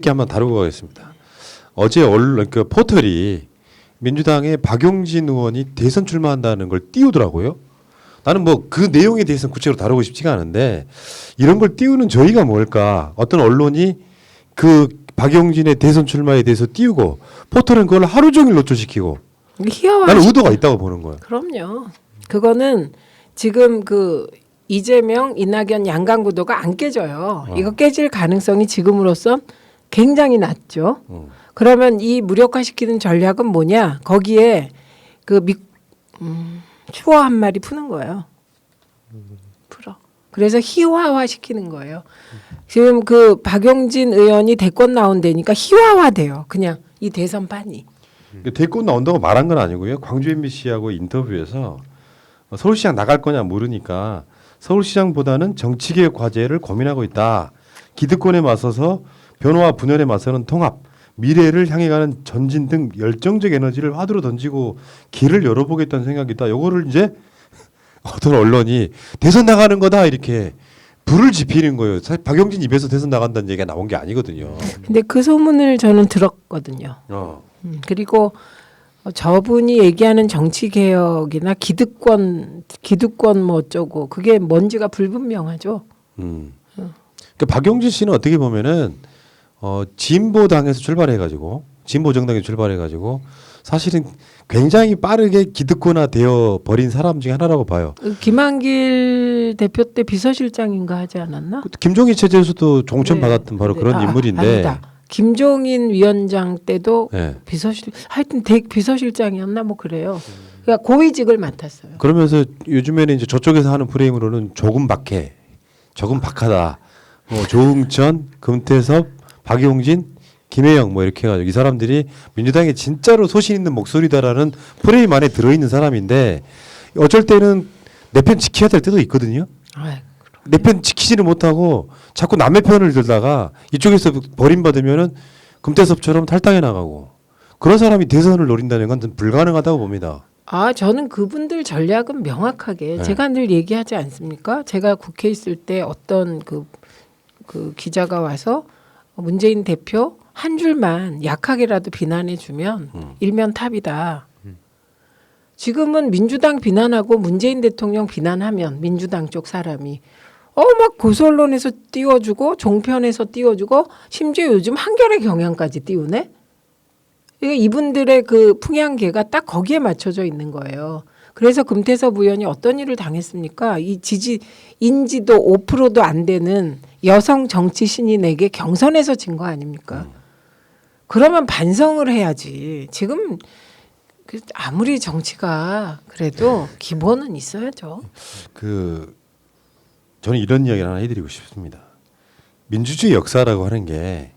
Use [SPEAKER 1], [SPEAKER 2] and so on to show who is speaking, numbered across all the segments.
[SPEAKER 1] 이렇게 한번 다루고 가겠습니다. 어제 그 포털이 민주당의 박용진 의원이 대선 출마한다는 걸 띄우더라고요. 나는 뭐 그 내용에 대해서는 구체적으로 다루고 싶지가 않은데 이런 걸 띄우는 저희가 뭘까? 어떤 언론이 그 박용진의 대선 출마에 대해서 띄우고 포털은 그걸 하루 종일 노출시키고 나는 의도가 있다고 보는 거예요.
[SPEAKER 2] 그럼요. 그거는 지금 그 이재명, 이낙연 양강구도가 안 깨져요. 이거 깨질 가능성이 지금으로선 굉장히 낮죠. 그러면 이 무력화시키는 전략은 뭐냐? 거기에 그 추어 한 마리 푸는 거예요. 풀어. 그래서 희화화시키는 거예요. 지금 그 박용진 의원이 대권 나온다니까 희화화돼요. 그냥 이 대선판이.
[SPEAKER 1] 대권 나온다고 말한 건 아니고요. 광주 MBC하고 인터뷰에서 서울시장 나갈 거냐 물으니까 서울시장보다는 정치개혁 과제를 고민하고 있다. 기득권에 맞서서 변화와 분열에 맞서는 통합, 미래를 향해 가는 전진 등 열정적 에너지를 화두로 던지고 길을 열어보겠다는 생각이다. 요거를 이제 어떤 언론이 대선 나가는 거다 이렇게 불을 지피는 거예요. 사실 박용진 입에서 대선 나간다는 얘기가 나온 게 아니거든요.
[SPEAKER 2] 근데 그 소문을 저는 들었거든요. 그리고 저분이 얘기하는 정치 개혁이나 기득권 뭐 어쩌고 그게 뭔지가 불분명하죠.
[SPEAKER 1] 그 박용진 씨는 어떻게 보면은 진보당에서 출발해가지고 진보 정당에 출발해가지고 사실은 굉장히 빠르게 기득권화 되어 버린 사람 중에 하나라고 봐요.
[SPEAKER 2] 김한길 대표 때 비서실장인가 하지 않았나?
[SPEAKER 1] 김종인 체제에서도 종천 받았던 바로 그런 인물인데.
[SPEAKER 2] 아니다. 김종인 위원장 때도
[SPEAKER 1] 네.
[SPEAKER 2] 하여튼 비서실장이었나 뭐 그래요. 그러니까 고위직을 맡았어요.
[SPEAKER 1] 그러면서 요즘에는 이제 저쪽에서 하는 프레임으로는 조금 박해, 조금 박하다. 조응천, 금태섭, 박용진, 김혜영 뭐 이렇게 해가지고 이 사람들이 민주당에 진짜로 소신 있는 목소리다라는 프레임 안에 들어있는 사람인데 어쩔 때는 내 편 지켜야 될 때도 있거든요. 내 편 지키지는 못하고 자꾸 남의 편을 들다가 이쪽에서 버림받으면은 금태섭처럼 탈당해 나가고 그런 사람이 대선을 노린다는 건 불가능하다고 봅니다.
[SPEAKER 2] 저는 그분들 전략은 명확하게 제가 늘 얘기하지 않습니까? 제가 국회에 있을 때 어떤 그 기자가 와서 문재인 대표 한 줄만 약하게라도 비난해 주면 일면 탑이다. 지금은 민주당 비난하고 문재인 대통령 비난하면 민주당 쪽 사람이 막 보수 언론에서 띄워주고 종편에서 띄워주고 심지어 요즘 한겨레 경향까지 띄우네. 그러니까 이분들의 그 풍향계가 딱 거기에 맞춰져 있는 거예요. 그래서 금태섭 의원이 어떤 일을 당했습니까? 이 인지도 5%도 안 되는 여성 정치 신인에게 경선에서 진 거 아닙니까? 그러면 반성을 해야지. 지금 아무리 정치가 그래도 기본은 있어야죠.
[SPEAKER 1] 저는 이런 이야기를 하나 해드리고 싶습니다. 민주주의 역사라고 하는 게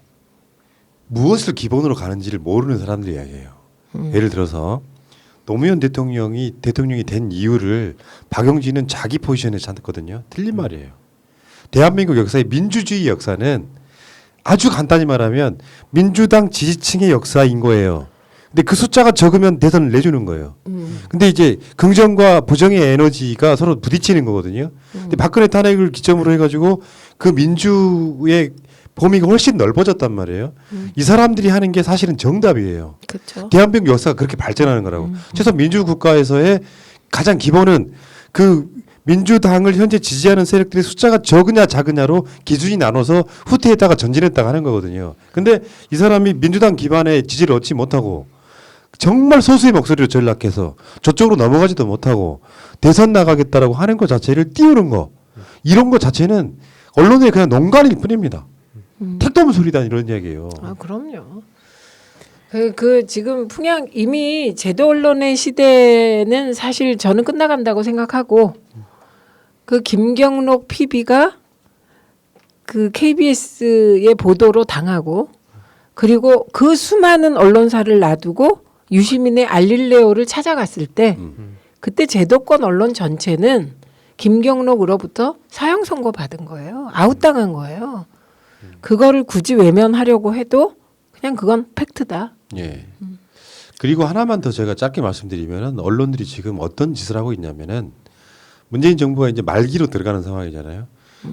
[SPEAKER 1] 무엇을 기본으로 가는지를 모르는 사람들 이야기예요. 예를 들어서 노무현 대통령이 된 이유를 박용진은 자기 포지션에 찾았거든요. 틀린 말이에요. 대한민국 역사의 민주주의 역사는 아주 간단히 말하면 민주당 지지층의 역사인 거예요. 근데 그 숫자가 적으면 대선을 내주는 거예요. 근데 이제 긍정과 부정의 에너지가 서로 부딪히는 거거든요. 근데 박근혜 탄핵을 기점으로 해가지고 그 민주의 범위가 훨씬 넓어졌단 말이에요. 이 사람들이 하는 게 사실은 정답이에요.
[SPEAKER 2] 그렇죠.
[SPEAKER 1] 대한민국 역사가 그렇게 발전하는 거라고. 최소한 민주국가에서의 가장 기본은 그 민주당을 현재 지지하는 세력들의 숫자가 적으냐 작으냐로 기준이 나눠서 후퇴했다가 전진했다가 하는 거거든요. 근데 이 사람이 민주당 기반의 지지를 얻지 못하고 정말 소수의 목소리로 전락해서 저쪽으로 넘어가지도 못하고 대선 나가겠다라고 하는 것 자체를 띄우는 거 이런 것 자체는 언론의 그냥 농간일 뿐입니다. 택도 없는 소리다 이런 이야기예요.
[SPEAKER 2] 그럼요. 지금 이미 제도 언론의 시대는 사실 저는 끝나간다고 생각하고 그 김경록 PB가 그 KBS의 보도로 당하고 그리고 그 수많은 언론사를 놔두고 유시민의 알릴레오를 찾아갔을 때 그때 제도권 언론 전체는 김경록으로부터 사형 선고 받은 거예요. 아웃당한 거예요. 그거를 굳이 외면하려고 해도 그냥 그건 팩트다.
[SPEAKER 1] 예. 그리고 하나만 더 제가 짧게 말씀드리면은 언론들이 지금 어떤 짓을 하고 있냐면은 문재인 정부가 이제 말기로 들어가는 상황이잖아요.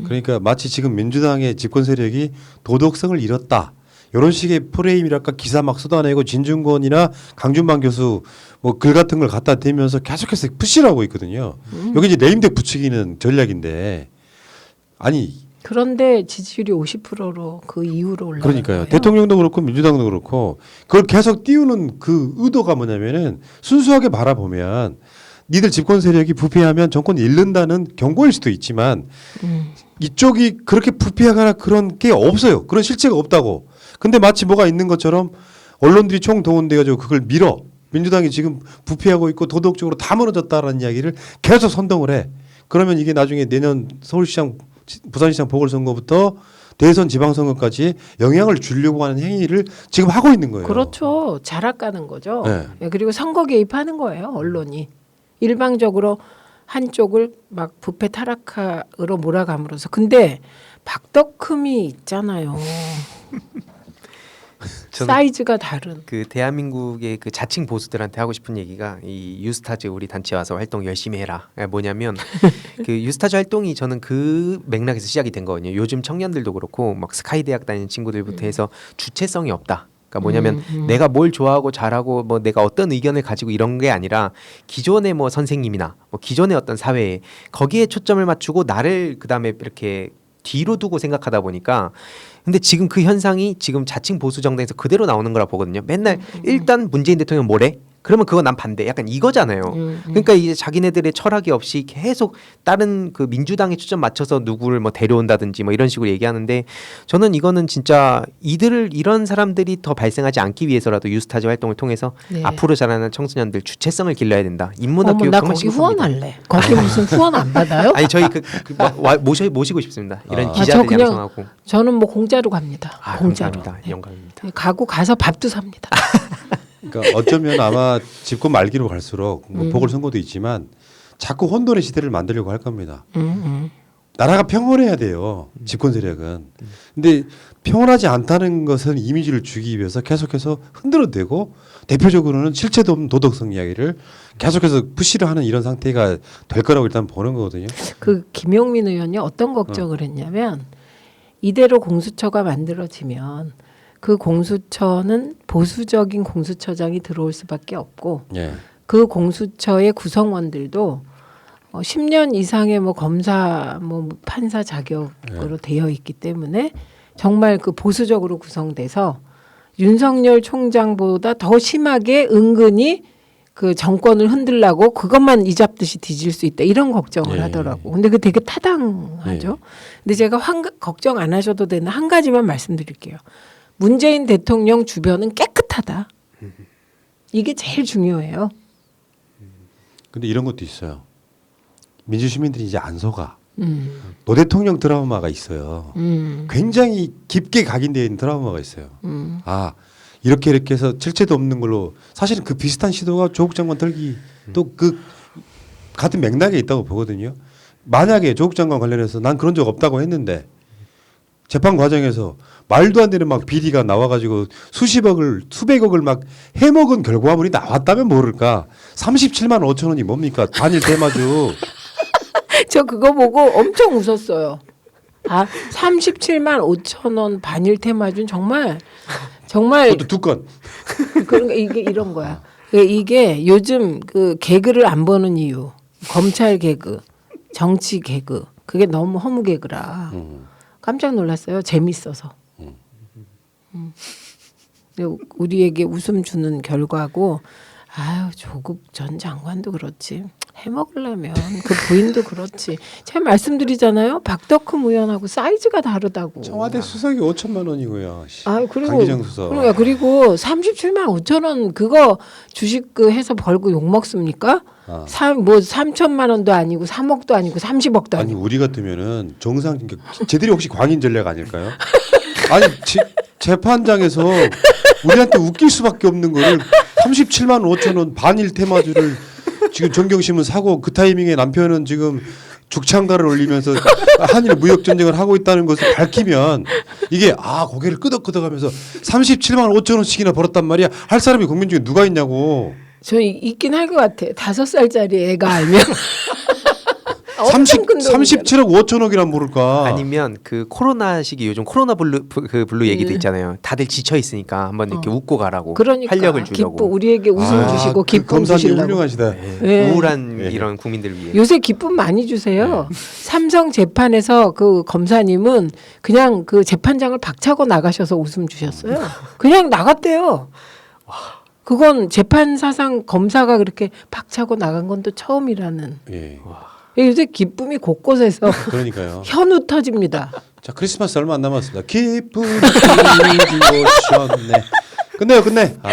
[SPEAKER 1] 그러니까 마치 지금 민주당의 집권 세력이 도덕성을 잃었다. 이런 식의 프레임이랄까 기사 막 쏟아내고 진중권이나 강준만 교수 뭐 글 같은 걸 갖다 대면서 계속해서 푸시를 하고 있거든요. 여기 이제 네임덱 붙이기는 전략인데 아니
[SPEAKER 2] 그런데 지지율이 50%로 그 이후로 올라간
[SPEAKER 1] 그러니까요.
[SPEAKER 2] 거예요.
[SPEAKER 1] 대통령도 그렇고 민주당도 그렇고 그걸 계속 띄우는 그 의도가 뭐냐면은 순수하게 바라보면 니들 집권 세력이 부패하면 정권을 잃는다는 경고일 수도 있지만 이쪽이 그렇게 부패하거나 그런 게 없어요. 그런 실체가 없다고. 근데 마치 뭐가 있는 것처럼 언론들이 총동원돼가지고 그걸 밀어. 민주당이 지금 부패하고 있고 도덕적으로 다 무너졌다라는 이야기를 계속 선동을 해. 그러면 이게 나중에 내년 서울시장, 부산시장 보궐선거부터 대선 지방선거까지 영향을 주려고 하는 행위를 지금 하고 있는 거예요.
[SPEAKER 2] 그렇죠. 자락가는 거죠.
[SPEAKER 1] 네.
[SPEAKER 2] 예, 그리고 선거 개입하는 거예요. 언론이. 일방적으로 한쪽을 막 부패 타락으로 몰아감으로써. 근데 박덕흠이 있잖아요. 사이즈가 다른.
[SPEAKER 3] 그 대한민국의 그 자칭 보수들한테 하고 싶은 얘기가 이 유스타즈 우리 단체 와서 활동 열심히 해라. 뭐냐면 그 유스타즈 활동이 저는 그 맥락에서 시작이 된 거거든요. 요즘 청년들도 그렇고 막 스카이 대학 다니는 친구들부터 해서 주체성이 없다. 그러니까 뭐냐면 내가 뭘 좋아하고 잘하고 뭐 내가 어떤 의견을 가지고 이런 게 아니라 기존의 뭐 선생님이나 뭐 기존의 어떤 사회에 거기에 초점을 맞추고 나를 그다음에 이렇게 뒤로 두고 생각하다 보니까 근데 지금 그 현상이 지금 자칭 보수 정당에서 그대로 나오는 거라 보거든요. 맨날 일단 문재인 대통령 뭐래? 그러면 그거 난 반대. 약간 이거잖아요. 그러니까 이제 자기네들의 철학이 없이 계속 다른 그 민주당에 초점 맞춰서 누구를 뭐 데려온다든지 뭐 이런 식으로 얘기하는데 저는 이거는 진짜 이런 사람들이 더 발생하지 않기 위해서라도 유스타즈 활동을 통해서
[SPEAKER 2] 네.
[SPEAKER 3] 앞으로 자라는 청소년들 주체성을 길러야 된다. 인문학
[SPEAKER 2] 어머,
[SPEAKER 3] 교육
[SPEAKER 2] 나
[SPEAKER 3] 정말
[SPEAKER 2] 거기
[SPEAKER 3] 심각합니다.
[SPEAKER 2] 후원할래. 거기 무슨 후원 안 받아요?
[SPEAKER 3] 아니 저희 모시고 싶습니다. 이런
[SPEAKER 1] 아.
[SPEAKER 3] 기자들
[SPEAKER 2] 저 그냥
[SPEAKER 3] 양성하고.
[SPEAKER 2] 저는 뭐 공짜로 갑니다. 공짜로.
[SPEAKER 3] 감사합니다.
[SPEAKER 2] 네.
[SPEAKER 3] 영광입니다.
[SPEAKER 2] 가서 밥도 삽니다.
[SPEAKER 1] 그러니까 어쩌면 아마 집권 말기로 갈수록 뭐 보궐선거도 있지만 자꾸 혼돈의 시대를 만들려고 할 겁니다. 나라가 평온해야 돼요. 집권 세력은. 근데 평온하지 않다는 것은 이미지를 주기 위해서 계속해서 흔들어대고 대표적으로는 실체도 없는 도덕성 이야기를 계속해서 푸시를 하는 이런 상태가 될 거라고 일단 보는 거거든요.
[SPEAKER 2] 그 김용민 의원이 어떤 걱정을 했냐면 이대로 공수처가 만들어지면 그 공수처는 보수적인 공수처장이 들어올 수밖에 없고
[SPEAKER 1] 예.
[SPEAKER 2] 그 공수처의 구성원들도 10년 이상의 뭐 검사 뭐 판사 자격으로 되어 있기 때문에 정말 그 보수적으로 구성돼서 윤석열 총장보다 더 심하게 은근히 그 정권을 흔들라고 그것만 이잡듯이 뒤질 수 있다 이런 걱정을
[SPEAKER 1] 예.
[SPEAKER 2] 하더라고. 근데 그 되게 타당하죠. 근데 제가 걱정 안 하셔도 되는 한 가지만 말씀드릴게요. 문재인 대통령 주변은 깨끗하다. 이게 제일 중요해요.
[SPEAKER 1] 근데 이런 것도 있어요. 민주시민들이 이제 안 속아. 노 대통령 드라마가 있어요. 굉장히 깊게 각인되어 있는 드라마가 있어요. 아 이렇게 해서 실체도 없는 걸로 사실은 그 비슷한 시도가 조국 장관 털기 또 그 같은 맥락에 있다고 보거든요. 만약에 조국 장관 관련해서 난 그런 적 없다고 했는데 재판 과정에서 말도 안 되는 막 비리가 나와가지고 수백억을 막 해먹은 결과물이 나왔다면 모를까. 37만 5천 원이 뭡니까? 단일 대마주.
[SPEAKER 2] 저 그거 보고 엄청 웃었어요. 아, 37만 5천 원 반일 테마준 정말
[SPEAKER 1] 그것도 두 건.
[SPEAKER 2] 그런 이게 이런 거야. 이게 요즘 그 개그를 안 보는 이유. 검찰 개그, 정치 개그. 그게 너무 허무 개그라. 깜짝 놀랐어요. 재밌어서. 우리에게 웃음 주는 결과고 아유 조국 전 장관도 그렇지 해먹으려면 그 부인도 그렇지 제가 말씀드리잖아요. 박덕흠 의원하고 사이즈가 다르다고.
[SPEAKER 1] 청와대 수석이 5천만 원이고요.
[SPEAKER 2] 아 그리고
[SPEAKER 1] 강기정 수석.
[SPEAKER 2] 그리고 37만 5천 원 그거 주식 그 해서 벌고 욕 먹습니까?
[SPEAKER 1] 아.
[SPEAKER 2] 3천만 원도 아니고 3억도 아니고 30억도
[SPEAKER 1] 아니
[SPEAKER 2] 아니고.
[SPEAKER 1] 우리 같으면은 정상 쟤들이 혹시 광인 전략 아닐까요? 아니 재판장에서 우리한테 웃길 수밖에 없는 거를 37만 5천 원 반일 테마주를 지금 정경심은 사고 그 타이밍에 남편은 지금 죽창가를 올리면서 한일 무역 전쟁을 하고 있다는 것을 밝히면 이게 고개를 끄덕끄덕하면서 37만 5천 원씩이나 벌었단 말이야. 할 사람이 국민 중에 누가 있냐고.
[SPEAKER 2] 저 있긴 할 것 같아. 5살짜리 애가 알면. 엄청 큰 돈이잖아요.
[SPEAKER 1] 37억 5천억이란 모를까.
[SPEAKER 3] 아니면 그 코로나 시기 요즘 코로나 블루 얘기도
[SPEAKER 2] 예.
[SPEAKER 3] 있잖아요. 다들 지쳐 있으니까 한번 이렇게 웃고 가라고
[SPEAKER 2] 그러니까
[SPEAKER 3] 활력을 주려고.
[SPEAKER 2] 기쁨 우리에게 웃음 주시고
[SPEAKER 1] 그
[SPEAKER 2] 기쁨
[SPEAKER 1] 검사님
[SPEAKER 2] 주시려고.
[SPEAKER 1] 훌륭하시다.
[SPEAKER 2] 예.
[SPEAKER 3] 우울한
[SPEAKER 1] 예.
[SPEAKER 3] 이런 국민들 위해.
[SPEAKER 2] 요새 기쁨 많이 주세요. 삼성 재판에서 그 검사님은 그냥 그 재판장을 박차고 나가셔서 웃음 주셨어요. 그냥 나갔대요. 그건 재판 사상 검사가 그렇게 박차고 나간 건 또 처음이라는.
[SPEAKER 1] 예.
[SPEAKER 2] 요새 기쁨이 곳곳에서
[SPEAKER 1] 그러니까요.
[SPEAKER 2] 현우 터집니다.
[SPEAKER 1] 자, 크리스마스 얼마 안 남았습니다. 기쁨이 오셨네. 끝내요, 끝내. 아,